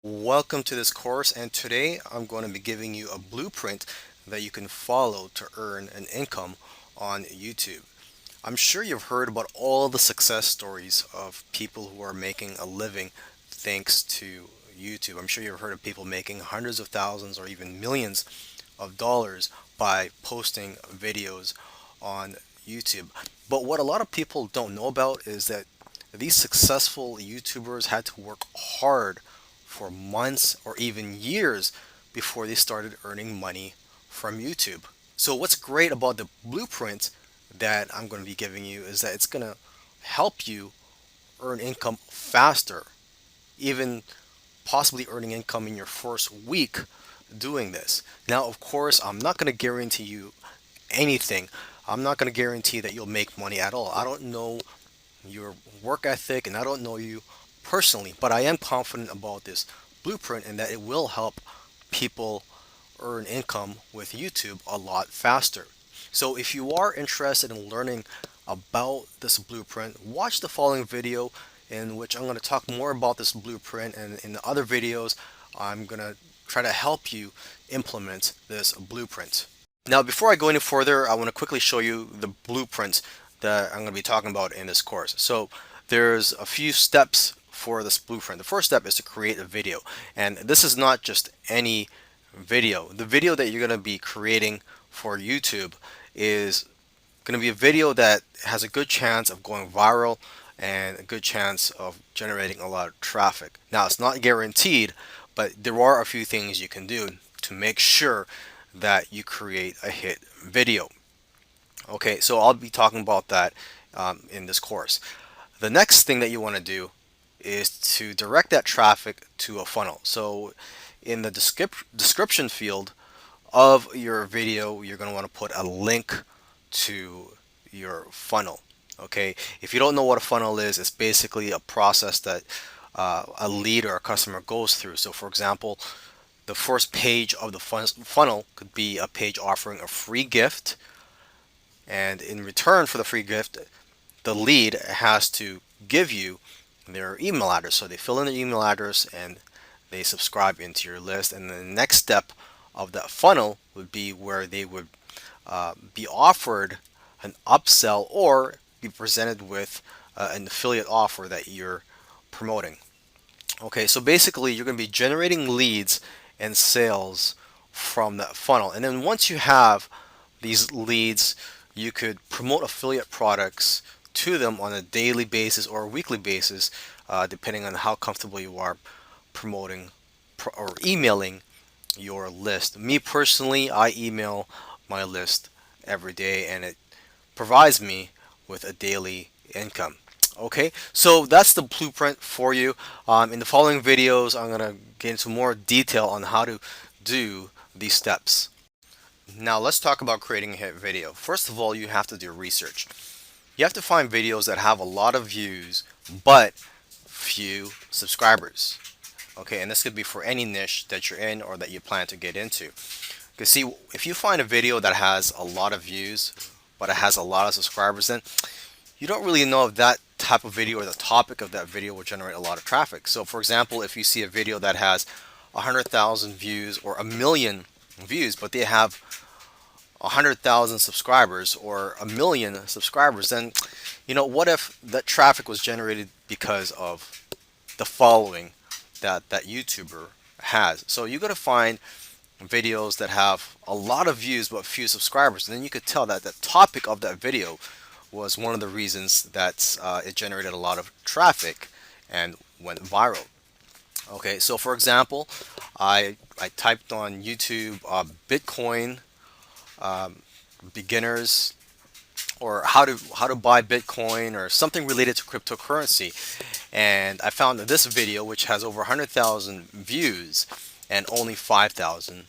Welcome to this course, and today I'm going to be giving you a blueprint that you can follow to earn an income on YouTube. I'm sure you've heard about all the success stories of people who are making a living thanks to YouTube. I'm sure you've heard of people making hundreds of thousands or even millions of dollars by posting videos on YouTube. But what a lot of people don't know about is that these successful YouTubers had to work hard for months or even years before they started earning money from YouTube. So what's great about the blueprint that I'm going to be giving you is that it's going to help you earn income faster, even possibly earning income in your first week doing this. Now, of course, I'm not going to guarantee you anything. I'm not going to guarantee that you'll make money at all. I don't know your work ethic and I don't know you personally, but I am confident about this blueprint and that it will help people earn income with YouTube a lot faster. So if you are interested in learning about this blueprint, watch the following video in which I'm going to talk more about this blueprint, and in the other videos I'm going to try to help you implement this blueprint. Now, before I go any further, I want to quickly show you the blueprint that I'm going to be talking about in this course. So there's a few steps for this blueprint. The first step is to create a video. And this is not just any video. The video that you're going to be creating for YouTube is going to be a video that has a good chance of going viral and a good chance of generating a lot of traffic. Now, it's not guaranteed, but there are a few things you can do to make sure that you create a hit video. Okay, so I'll be talking about that in this course. The next thing that you want to do is to direct that traffic to a funnel. So in the description field of your video, you're going to want to put a link to your funnel. Okay, if you don't know what a funnel is, it's basically a process that a lead or a customer goes through. So for example, the first page of the funnel could be a page offering a free gift, and in return for the free gift, the lead has to give you their email address. So they fill in their email address and they subscribe into your list. And the next step of that funnel would be where they would be offered an upsell or be presented with an affiliate offer that you're promoting. Okay, so basically you're going to be generating leads and sales from that funnel. And then once you have these leads, you could promote affiliate products to them on a daily basis or a weekly basis, depending on how comfortable you are promoting or emailing your list. Me personally, I email my list every day and it provides me with a daily income. Okay, so that's the blueprint for you. In the following videos, I'm going to get into more detail on how to do these steps. Now let's talk about creating a hit video. First of all, you have to do research. You have to find videos that have a lot of views but few subscribers. Okay, and this could be for any niche that you're in or that you plan to get into. Because see, if you find a video that has a lot of views but it has a lot of subscribers, then you don't really know if that type of video or the topic of that video will generate a lot of traffic. So for example, if you see a video that has 100,000 views or a million views, but they have 100,000 subscribers or a million subscribers, then what if that traffic was generated because of the following that YouTuber has? So you got to find videos that have a lot of views but few subscribers, and then you could tell that the topic of that video was one of the reasons that it generated a lot of traffic and went viral. Okay, so for example, I typed on YouTube Bitcoin beginners, or how to buy Bitcoin, or something related to cryptocurrency, and I found this video which has over 100,000 views and only 5,000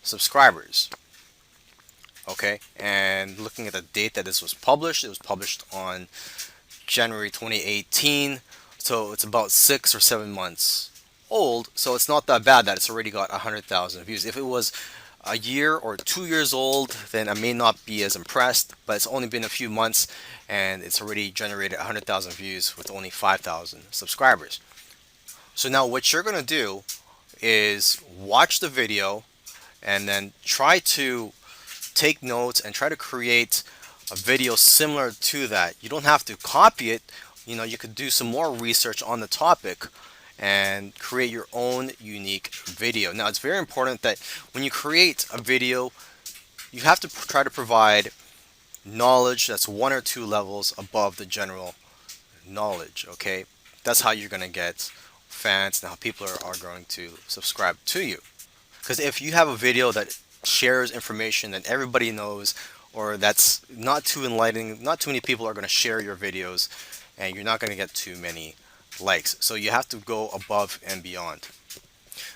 subscribers. Okay, and looking at the date that this was published, it was published on January 2018, so it's about 6 or 7 months old. So it's not that bad that it's already got 100,000 views. If it was a year or 2 years old, then I may not be as impressed, but it's only been a few months and it's already generated 100,000 views with only 5,000 subscribers. So now what you're going to do is watch the video and then try to take notes and try to create a video similar to that. You don't have to copy it. You could do some more research on the topic and create your own unique video. Now, it's very important that when you create a video, you have to try to provide knowledge that's one or two levels above the general knowledge, okay? That's how you're going to get fans and how people are going to subscribe to you. Because if you have a video that shares information that everybody knows, or that's not too enlightening, not too many people are going to share your videos, and you're not going to get too many likes. So you have to go above and beyond.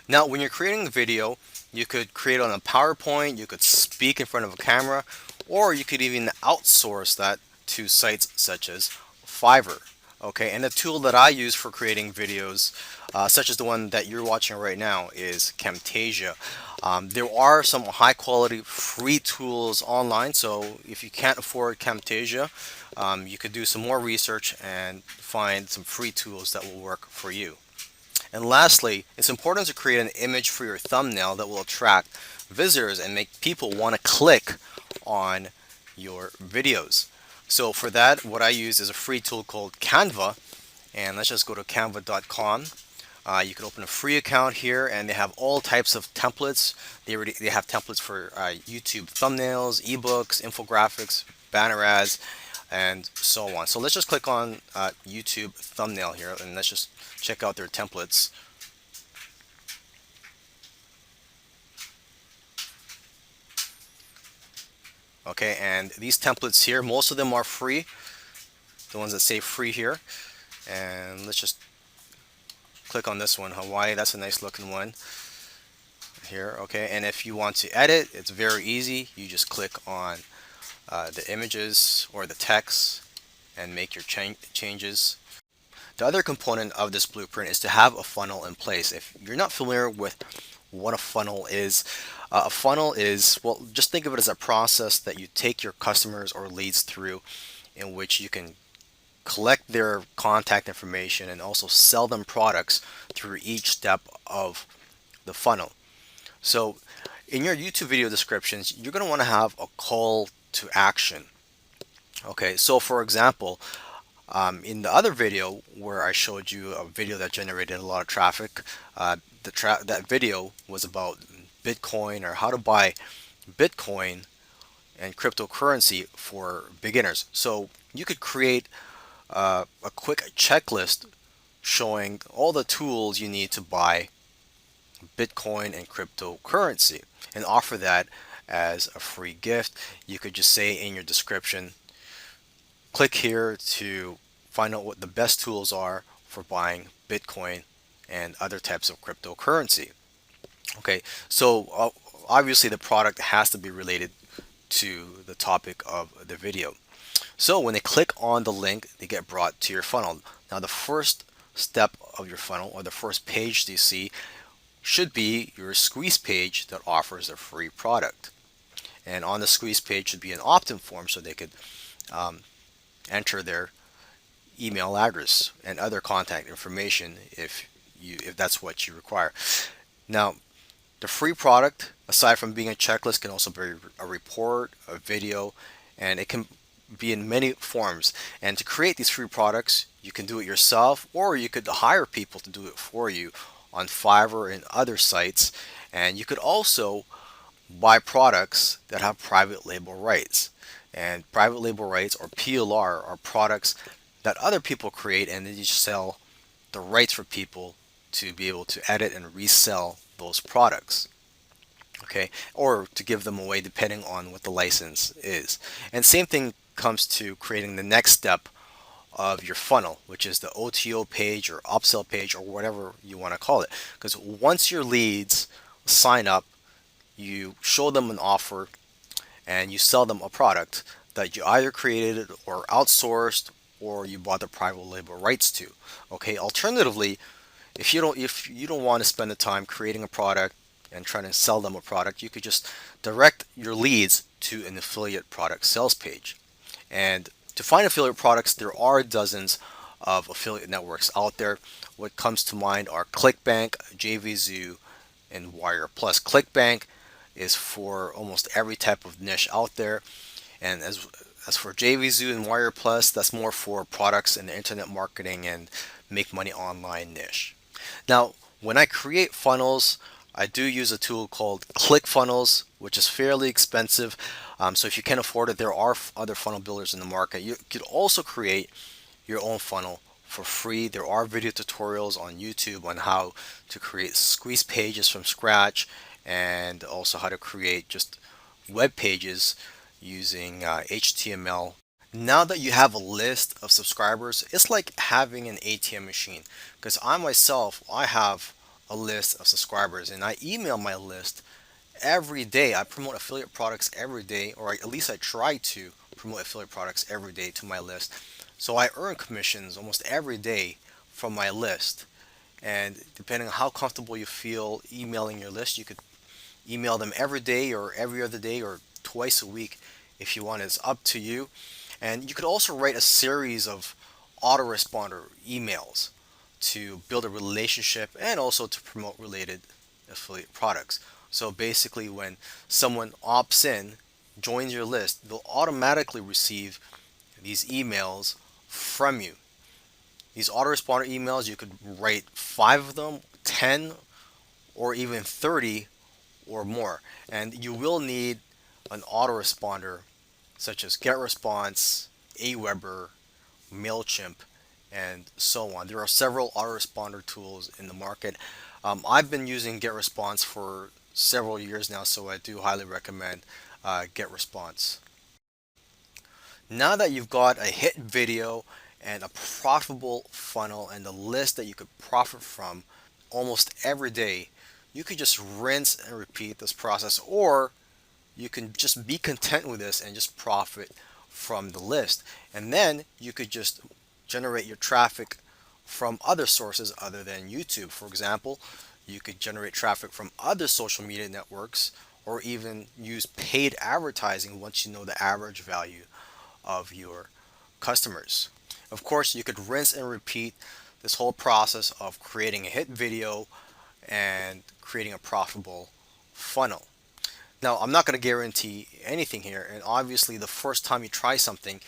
Now, when you're creating the video, you could create on a PowerPoint, you could speak in front of a camera, or you could even outsource that to sites such as Fiverr. Okay, and the tool that I use for creating videos, such as the one that you're watching right now, is Camtasia. There are some high quality free tools online, so if you can't afford Camtasia, you could do some more research and find some free tools that will work for you. And lastly, it's important to create an image for your thumbnail that will attract visitors and make people want to click on your videos. So for that, what I use is a free tool called Canva, and let's just go to canva.com. You can open a free account here, and they have all types of templates. They have templates for YouTube thumbnails, ebooks, infographics, banner ads, and so on. So let's just click on YouTube thumbnail here, and let's just check out their templates. Okay, and these templates here, most of them are free, the ones that say free here. And let's just click on this one, Hawaii. That's a nice looking one here. Okay, and if you want to edit, it's very easy. You just click on the images or the text and make your changes. The other component of this blueprint is to have a funnel in place. If you're not familiar with what a funnel is, well, just think of it as a process that you take your customers or leads through, in which you can collect their contact information and also sell them products through each step of the funnel. So in your YouTube video descriptions, you're going to want to have a call to action. Okay, so for example, in the other video where I showed you a video that generated a lot of traffic, that video was about Bitcoin, or how to buy Bitcoin and cryptocurrency for beginners. So you could create a quick checklist showing all the tools you need to buy Bitcoin and cryptocurrency and offer that as a free gift. You could just say in your description, click here to find out what the best tools are for buying Bitcoin and other types of cryptocurrency. Okay, so obviously the product has to be related to the topic of the video. So when they click on the link, they get brought to your funnel. Now the first step of your funnel, or the first page you see, should be your squeeze page that offers a free product. And on the squeeze page should be an opt-in form, so they could enter their email address and other contact information if that's what you require. Now, the free product, aside from being a checklist, can also be a report, a video, and it can be in many forms. And to create these free products, you can do it yourself, or you could hire people to do it for you on Fiverr and other sites. And you could also buy products that have private label rights. And private label rights, or PLR, are products that other people create, and then you sell the rights for people to be able to edit and resell those products. Okay, or to give them away depending on what the license is. And same thing comes to creating the next step of your funnel, which is the OTO page or upsell page or whatever you want to call it. Because once your leads sign up, you show them an offer and you sell them a product that you either created or outsourced, or you bought the private label rights to. Okay, alternatively, if you don't want to spend the time creating a product and trying to sell them a product, you could just direct your leads to an affiliate product sales page. And to find affiliate products, there are dozens of affiliate networks out there. what comes to mind are ClickBank, JVZoo, and Wire Plus. ClickBank is for almost every type of niche out there, and as for JVZoo and Wire Plus, that's more for products and internet marketing and make money online niche. Now, when I create funnels, I do use a tool called ClickFunnels, which is fairly expensive. So if you can't afford it, there are other funnel builders in the market. You could also create your own funnel for free. There are video tutorials on YouTube on how to create squeeze pages from scratch and also how to create just web pages using HTML. Now that you have a list of subscribers, it's like having an ATM machine. Because I myself, I have a list of subscribers and I email my list every day. I promote affiliate products every day, or at least I try to promote affiliate products every day to my list. So I earn commissions almost every day from my list. And depending on how comfortable you feel emailing your list, you could email them every day or every other day or twice a week if you want. It's up to you. And you could also write a series of autoresponder emails to build a relationship and also to promote related affiliate products. So basically, when someone opts in, joins your list, they'll automatically receive these emails from you. These autoresponder emails, you could write 5 of them, 10, or even 30 or more. And you will need an autoresponder such as GetResponse, Aweber, MailChimp, and so on. There are several autoresponder tools in the market. I've been using GetResponse for several years now, so I do highly recommend GetResponse. Now that you've got a hit video and a profitable funnel and a list that you could profit from almost every day, you could just rinse and repeat this process, or you can just be content with this and just profit from the list. And then you could just generate your traffic from other sources other than YouTube. For example, you could generate traffic from other social media networks or even use paid advertising once you know the average value of your customers. Of course, you could rinse and repeat this whole process of creating a hit video and creating a profitable funnel. Now, I'm not going to guarantee anything here, and obviously, the first time you try something,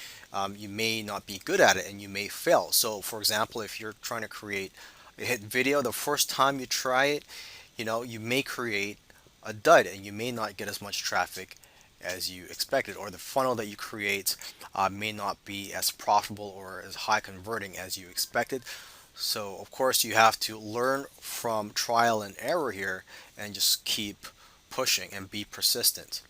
you may not be good at it and you may fail. So, for example, if you're trying to create a hit video, the first time you try it, you may create a dud and you may not get as much traffic as you expected, or the funnel that you create may not be as profitable or as high converting as you expected. So, of course, you have to learn from trial and error here and just keep pushing and be persistent.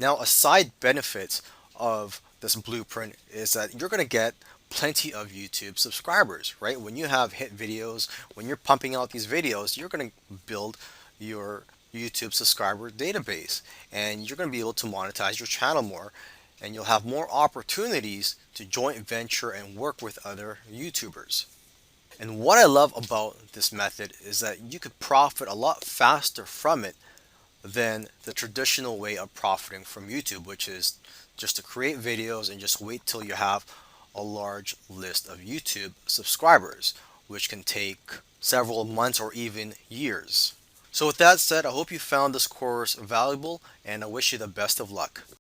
Now, a side benefit of this blueprint is that you're going to get plenty of YouTube subscribers, right? When you have hit videos, when you're pumping out these videos, you're going to build your YouTube subscriber database and you're going to be able to monetize your channel more, and you'll have more opportunities to joint venture and work with other YouTubers. And what I love about this method is that you could profit a lot faster from it than the traditional way of profiting from YouTube, which is just to create videos and just wait till you have a large list of YouTube subscribers, which can take several months or even years. So with that said, I hope you found this course valuable and I wish you the best of luck.